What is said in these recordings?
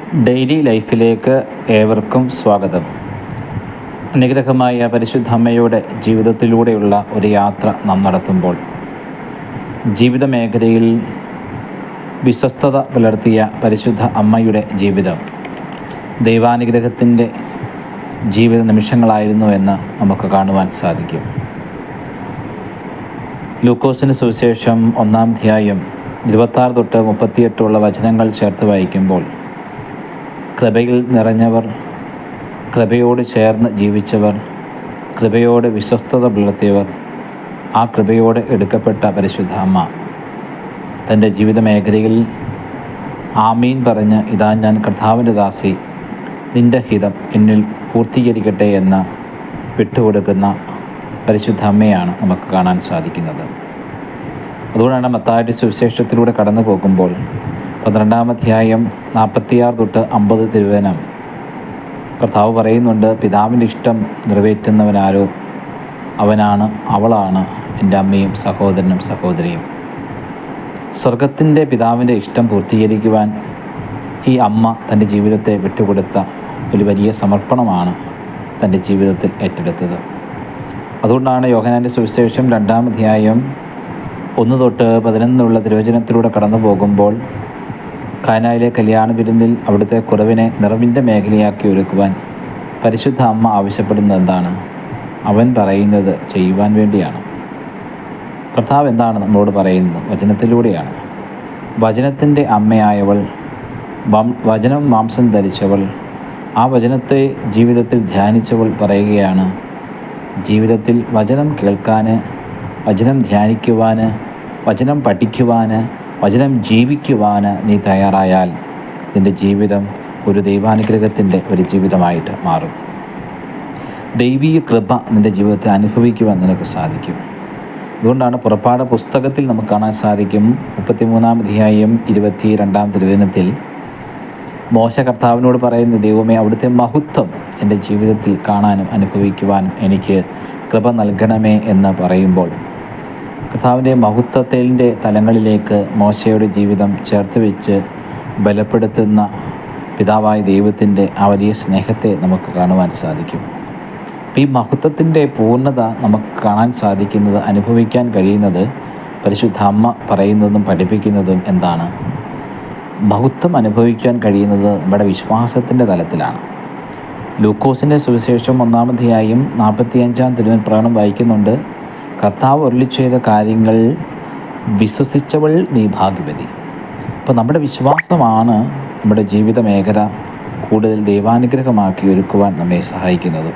Daily ലൈഫിലേക്ക് ഏവർക്കും സ്വാഗതം. അനുഗ്രഹമായ പരിശുദ്ധ അമ്മയുടെ ജീവിതത്തിലൂടെയുള്ള ഒരു യാത്ര നാം നടത്തുമ്പോൾ ജീവിത മേഖലയിൽ വിശ്വസ്തത പുലർത്തിയ പരിശുദ്ധ അമ്മയുടെ ജീവിതം ദൈവാനുഗ്രഹത്തിൻ്റെ ജീവിത നിമിഷങ്ങളായിരുന്നു എന്ന് നമുക്ക് കാണുവാൻ സാധിക്കും. ലൂക്കോസിന് സുവിശേഷം 1-ാം അധ്യായം 26 തൊട്ട് 38 വചനങ്ങൾ ചേർത്ത് വായിക്കുമ്പോൾ, കൃപയിൽ നിറഞ്ഞവർ, കൃപയോട് ചേർന്ന് ജീവിച്ചവർ, കൃപയോട് വിശ്വസ്തത പുലർത്തിയവർ, ആ കൃപയോട് എടുക്കപ്പെട്ട പരിശുദ്ധ അമ്മ തൻ്റെ ജീവിത മേഖലയിൽ ആമീൻ പറഞ്ഞ്, ഇതാ ഞാൻ കർത്താവിൻ്റെ ദാസി, നിൻ്റെ ഹിതം എന്നിൽ പൂർത്തീകരിക്കട്ടെ എന്ന് വിട്ടുകൊടുക്കുന്ന പരിശുദ്ധ അമ്മയാണ് നമുക്ക് കാണാൻ സാധിക്കുന്നത്. അതുകൊണ്ടാണ് മത്തായിയുടെ സുവിശേഷത്തിലൂടെ കടന്നു പോകുമ്പോൾ 12-ാം അധ്യായം 46 തൊട്ട് 50 തിരുവചനം കർത്താവ് പറയുന്നുണ്ട്, പിതാവിൻ്റെ ഇഷ്ടം നിറവേറ്റുന്നവനാരോ അവനാണ്, അവളാണ് എൻ്റെ അമ്മയും സഹോദരനും സഹോദരിയും. സ്വർഗത്തിൻ്റെ പിതാവിൻ്റെ ഇഷ്ടം പൂർത്തീകരിക്കുവാൻ ഈ അമ്മ തൻ്റെ ജീവിതത്തെ വിട്ടുകൊടുത്ത ഒരു വലിയ സമർപ്പണമാണ് തൻ്റെ ജീവിതത്തിൽ ഏറ്റെടുത്തത്. അതുകൊണ്ടാണ് യോഹന്നാൻ്റെ സുവിശേഷം 2-ാം അധ്യായം 1 തൊട്ട് 11 തിരുവചനത്തിലൂടെ കടന്നു പോകുമ്പോൾ, കാനായിലെ കല്യാണ വിരുന്നിൽ അവിടുത്തെ കുറവിനെ നിറവിൻ്റെ മേഖലയാക്കി ഒരുക്കുവാൻ പരിശുദ്ധ അമ്മ ആവശ്യപ്പെടുന്നത് എന്താണ്? അവൻ പറയുന്നത് ചെയ്യുവാൻ വേണ്ടിയാണ്. കർത്താവ് എന്താണ് നമ്മളോട് പറയുന്നത്? വചനത്തിലൂടെയാണ്. വചനത്തിൻ്റെ അമ്മയായവൾ, വചനം മാംസം ധരിച്ചവൾ, ആ വചനത്തെ ജീവിതത്തിൽ ധ്യാനിച്ചവൾ പറയുകയാണ്, ജീവിതത്തിൽ വചനം കേൾക്കാൻ, വചനം ധ്യാനിക്കുവാൻ, വചനം പഠിക്കുവാൻ, വചനം ജീവിക്കുവാൻ നീ തയ്യാറായാൽ നിൻ്റെ ജീവിതം ഒരു ദൈവാനുഗ്രഹത്തിൻ്റെ ഒരു ജീവിതമായിട്ട് മാറും. ദൈവീയ കൃപ നിൻ്റെ ജീവിതത്തെ അനുഭവിക്കുവാൻ നിനക്ക് സാധിക്കും. അതുകൊണ്ടാണ് പുറപ്പാട് പുസ്തകത്തിൽ നമുക്ക് കാണാൻ സാധിക്കും, 33-ാം അധ്യായം 22-ാം തിരുവചനത്തിൽ മോശ കർത്താവിനോട് പറയുന്ന, ദൈവമേ, അവിടുത്തെ മഹത്വം എൻ്റെ ജീവിതത്തിൽ കാണാനും അനുഭവിക്കുവാനും എനിക്ക് കൃപ നൽകണമേ എന്ന് പറയുമ്പോൾ, കർത്താവിൻ്റെ മഹത്വത്തിൻ്റെ തലങ്ങളിലേക്ക് മോശയുടെ ജീവിതം ചേർത്ത് വെച്ച് ബലപ്പെടുത്തുന്ന പിതാവായ ദൈവത്തിൻ്റെ ആ വലിയ സ്നേഹത്തെ നമുക്ക് കാണുവാൻ സാധിക്കും. ഈ മഹത്വത്തിൻ്റെ പൂർണ്ണത നമുക്ക് കാണാൻ സാധിക്കുന്നത്, അനുഭവിക്കാൻ കഴിയുന്നത് പരിശുദ്ധ അമ്മ പറയുന്നതും പഠിപ്പിക്കുന്നതും എന്താണ്? മഹത്വം അനുഭവിക്കാൻ കഴിയുന്നത് നമ്മുടെ വിശ്വാസത്തിൻ്റെ തലത്തിലാണ്. ലൂക്കോസിൻ്റെ സുവിശേഷം 1-ാം അധ്യായം 45-ാം തിരുവചനം വായിക്കുന്നുണ്ട്, കർത്താവ് അരുളി ചെയ്ത കാര്യങ്ങൾ വിശ്വസിച്ചവൾ നീ ഭാഗ്യവതി. അപ്പോൾ നമ്മുടെ വിശ്വാസമാണ് നമ്മുടെ ജീവിത മേഖല കൂടുതൽ ദൈവാനുഗ്രഹമാക്കി ഒരുക്കുവാൻ നമ്മെ സഹായിക്കുന്നത്.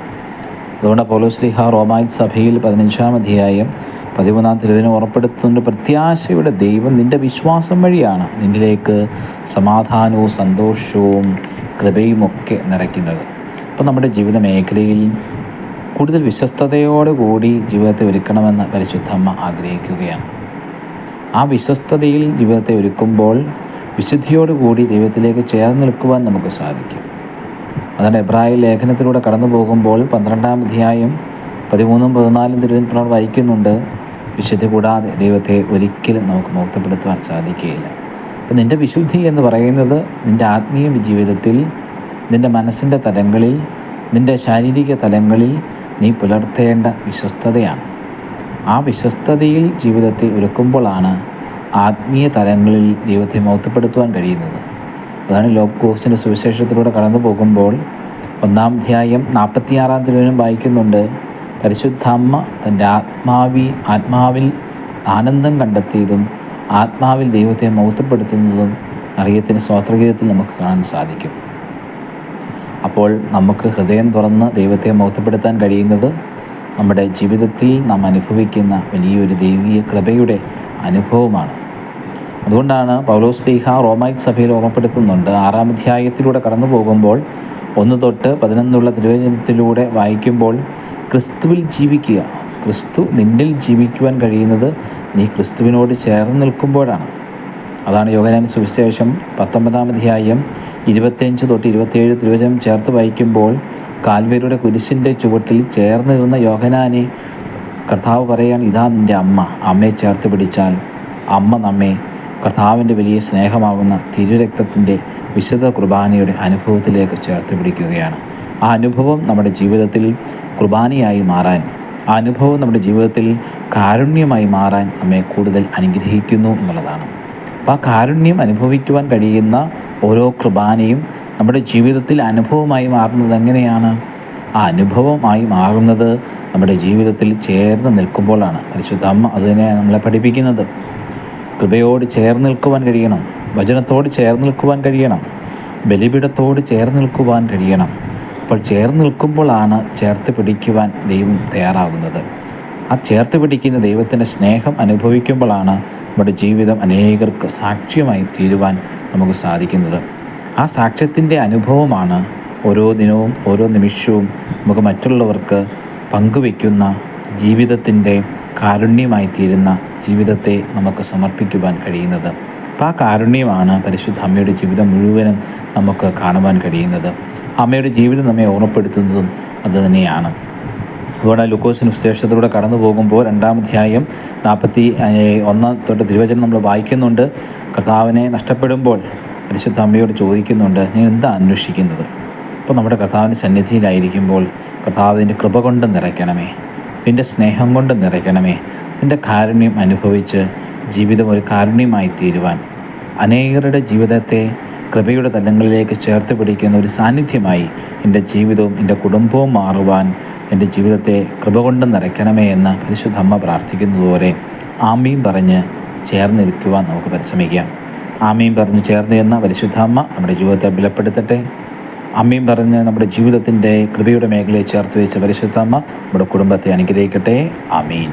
അതുകൊണ്ട് പൗലോസ്ലീഹ റോമായിൽ സഭയിൽ 15-ാം അധ്യായം 13-ാം തിരുവചനം ഉറപ്പെടുത്തുന്നുണ്ട്, പ്രത്യാശയുടെ ദൈവം നിൻ്റെ വിശ്വാസം വഴിയാണ് നിന്നിലേക്ക് സമാധാനവും സന്തോഷവും കൃപയുമൊക്കെ നിറയ്ക്കുന്നത്. അപ്പോൾ നമ്മുടെ ജീവിത മേഖലയിൽ കൂടുതൽ വിശ്വസ്തയോടുകൂടി ജീവിതത്തെ ഒരുക്കണമെന്ന് പരിശുദ്ധമ്മ ആഗ്രഹിക്കുകയാണ്. ആ വിശ്വസ്തതയിൽ ജീവിതത്തെ ഒരുക്കുമ്പോൾ വിശുദ്ധിയോടുകൂടി ദൈവത്തിലേക്ക് ചേർന്ന് നിൽക്കുവാൻ നമുക്ക് സാധിക്കും. അതാണ് എബ്രായ ലേഖനത്തിലൂടെ കടന്നു പോകുമ്പോൾ 12-ാം അധ്യായം 13-14 തിരുവചനം വായിക്കുന്നുണ്ട്, വിശുദ്ധി കൂടാതെ ദൈവത്തെ ഒരിക്കലും നമുക്ക് മഹത്വപ്പെടുത്തുവാൻ സാധിക്കുകയില്ല. അപ്പം നിൻ്റെ വിശുദ്ധി എന്ന് പറയുന്നത് നിൻ്റെ ആത്മീയ ജീവിതത്തിൽ, നിൻ്റെ മനസ്സിൻ്റെ തലങ്ങളിൽ, നിൻ്റെ ശാരീരിക തലങ്ങളിൽ നീ പുലർത്തേണ്ട വിശ്വസ്തതയാണ്. ആ വിശ്വസ്തതയിൽ ജീവിതത്തെ ഒരുക്കുമ്പോഴാണ് ആത്മീയ തലങ്ങളിൽ ദൈവത്തെ മഹത്വപ്പെടുത്തുവാൻ കഴിയുന്നത്. അതാണ് ലൂക്കോസിൻ്റെ സുവിശേഷത്തിലൂടെ കടന്നു പോകുമ്പോൾ 1-ാം അധ്യായം 46-ാം തിരുവചനം വായിക്കുന്നുണ്ട്, പരിശുദ്ധ അമ്മ തൻ്റെ ആത്മാവിൽ ആനന്ദം കണ്ടെത്തിയതും ആത്മാവിൽ ദൈവത്തെ മഹത്വപ്പെടുത്തുന്നതും മറിയത്തിൻ്റെ സ്തോത്രഗീതത്തിൽ നമുക്ക് കാണാൻ സാധിക്കും. അപ്പോൾ നമുക്ക് ഹൃദയം തുറന്ന് ദൈവത്തെ മഹത്വപ്പെടുത്താൻ കഴിയുന്നത് നമ്മുടെ ജീവിതത്തിൽ നാം അനുഭവിക്കുന്ന വലിയൊരു ദൈവീയ കൃപയുടെ അനുഭവമാണ്. അതുകൊണ്ടാണ് പൗലോസ്ലീഹ റോമായിൽ സഭയിൽ ഓർമ്മപ്പെടുത്തുന്നുണ്ട്, 6-ാം അധ്യായത്തിലൂടെ കടന്നു പോകുമ്പോൾ 1 തൊട്ട് 11 തിരുവചനത്തിലൂടെ വായിക്കുമ്പോൾ, ക്രിസ്തുവിൽ ജീവിക്കുക. ക്രിസ്തു നിന്നിൽ ജീവിക്കുവാൻ കഴിയുന്നത് നീ ക്രിസ്തുവിനോട് ചേർന്ന് നിൽക്കുമ്പോഴാണ്. അതാണ് യോഹന്നാൻ സുവിശേഷം 19-ാം അധ്യായം 25 തൊട്ട് 27 തിരുവചനം ചേർത്ത് വായിക്കുമ്പോൾ, കാൽവരിയുടെ കുരിശിൻ്റെ ചുവട്ടിൽ ചേർന്നിരുന്ന യോഹന്നാനെ കർത്താവ് പറയുകയാണ്, ഇതാ നിൻ്റെ അമ്മ, അമ്മയെ ചേർത്ത് പിടിച്ചാൽ അമ്മ നമ്മെ കർത്താവിൻ്റെ വലിയ സ്നേഹമാകുന്ന തിരുരക്തത്തിൻ്റെ വിശുദ്ധ കുർബാനയുടെ അനുഭവത്തിലേക്ക് ചേർത്ത് പിടിക്കുകയാണ്. ആ അനുഭവം നമ്മുടെ ജീവിതത്തിൽ കുർബാനയായി മാറാൻ, ആ അനുഭവം നമ്മുടെ ജീവിതത്തിൽ കാരുണ്യമായി മാറാൻ നമ്മെ കൂടുതൽ അനുഗ്രഹിക്കുന്നു എന്നുള്ളതാണ്. അപ്പോൾ ആ കാരുണ്യം അനുഭവിക്കുവാൻ കഴിയുന്ന ഓരോ കുർബാനയും നമ്മുടെ ജീവിതത്തിൽ അനുഭവമായി മാറുന്നത് എങ്ങനെയാണ്? ആ അനുഭവമായി മാറുന്നത് നമ്മുടെ ജീവിതത്തിൽ ചേർന്ന് നിൽക്കുമ്പോഴാണ്. പരിശുദ്ധ അമ്മ അതുതന്നെയാണ് നമ്മളെ പഠിപ്പിക്കുന്നത്. കൃപയോട് ചേർന്ന് നിൽക്കുവാൻ കഴിയണം, വചനത്തോട് ചേർന്ന് നിൽക്കുവാൻ കഴിയണം, ബലിപീഠത്തോട് ചേർന്ന് നിൽക്കുവാൻ കഴിയണം. അപ്പോൾ ചേർന്ന് നിൽക്കുമ്പോഴാണ് ചേർത്ത് പിടിക്കുവാൻ ദൈവം തയ്യാറാകുന്നത്. ആ ചേർത്ത് പിടിക്കുന്ന ദൈവത്തിൻ്റെ സ്നേഹം അനുഭവിക്കുമ്പോഴാണ് നമ്മുടെ ജീവിതം അനേകർക്ക് സാക്ഷ്യമായി തീരുവാൻ നമുക്ക് സാധിക്കുന്നത്. ആ സാക്ഷ്യത്തിൻ്റെ അനുഭവമാണ് ഓരോ ദിനവും ഓരോ നിമിഷവും നമുക്ക് മറ്റുള്ളവർക്ക് പങ്കുവയ്ക്കുന്ന ജീവിതത്തിൻ്റെ കാരുണ്യമായി തീരുന്ന ജീവിതത്തെ നമുക്ക് സമർപ്പിക്കുവാൻ കഴിയുന്നത്. അപ്പോൾ ആ കാരുണ്യമാണ് പരിശുദ്ധ അമ്മയുടെ ജീവിതം മുഴുവനും നമുക്ക് കാണുവാൻ കഴിയുന്നത്. അമ്മയുടെ ജീവിതം നമ്മെ ഓർമ്മപ്പെടുത്തുന്നതും അതുതന്നെയാണ്. അതുകൊണ്ട് ലൂക്കോസിന് സുവിശേഷത്തിലൂടെ കടന്നു പോകുമ്പോൾ 2-ാം അധ്യായം 41 തൊട്ട് തിരുവചനം നമ്മൾ വായിക്കുന്നുണ്ട്. കർത്താവിനെ നഷ്ടപ്പെടുമ്പോൾ പരിശുദ്ധ അമ്മയോട് ചോദിക്കുന്നുണ്ട്, നീ എന്താ അന്വേഷിക്കുന്നത്? അപ്പോൾ നമ്മുടെ കർത്താവിൻ്റെ സന്നിധിയിലായിരിക്കുമ്പോൾ കർത്താവിൻ്റെ കൃപ കൊണ്ട് നിറയ്ക്കണമേ, നിൻ്റെ സ്നേഹം കൊണ്ട് നിറയ്ക്കണമേ, നിൻ്റെ കാരുണ്യം അനുഭവിച്ച് ജീവിതം ഒരു കാരുണ്യമായി തീരുവാൻ, അനേകരുടെ ജീവിതത്തെ കൃപയുടെ തലങ്ങളിലേക്ക് ചേർത്ത് പിടിക്കുന്ന ഒരു സാന്നിധ്യമായി എൻ്റെ ജീവിതവും എൻ്റെ കുടുംബവും മാറുവാൻ എൻ്റെ ജീവിതത്തെ കൃപ കൊണ്ട് നിറയ്ക്കണമേ എന്ന് പരിശുദ്ധ അമ്മ പ്രാർത്ഥിക്കുന്നതുപോലെ ആമീൻ പറഞ്ഞ് ചേർന്നിരിക്കുവാൻ നമുക്ക് പരിശ്രമിക്കാം. ആമീൻ പറഞ്ഞ് ചേർന്ന് എന്ന പരിശുദ്ധ അമ്മ നമ്മുടെ ജീവിതത്തെ ബലപ്പെടുത്തട്ടെ. ആമീൻ പറഞ്ഞ് നമ്മുടെ ജീവിതത്തിൻ്റെ കൃപയുടെ മേഖലയെ ചേർത്ത് വെച്ച പരിശുദ്ധ അമ്മ നമ്മുടെ കുടുംബത്തെ അനുഗ്രഹിക്കട്ടെ. ആമീൻ.